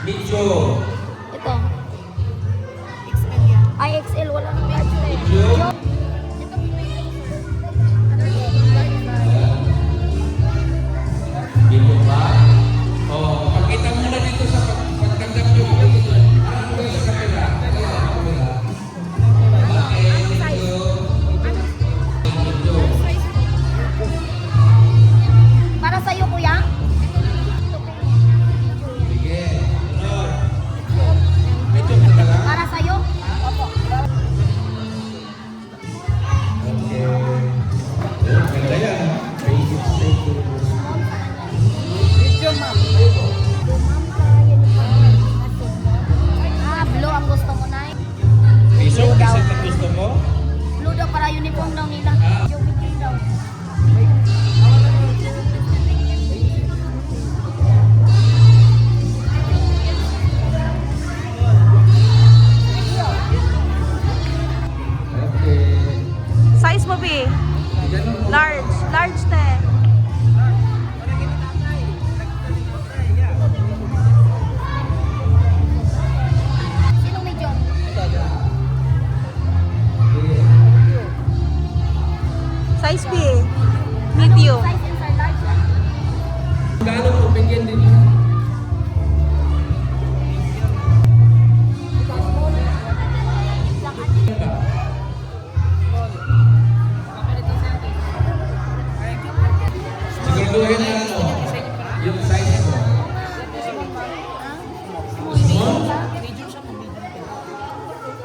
Video. Ito. Ay, XL. Wala nang large na eh. Video. Dito ba? Oh, pakita mo na dito sa pagtanggap nyo. Ano sa kapila? Para sa'yo, kuya? Sige. Sunod. Ito na talaga? Para sa'yo? Opo. Okay. Ganda yan. Video, ma'am. Ah, blue ang gusto mo na. Piso, piso na gusto mo? Blue daw para uniform daw nila. Yung blue daw. Okay. Size mo, B? Ganun mo. Large. Large 10.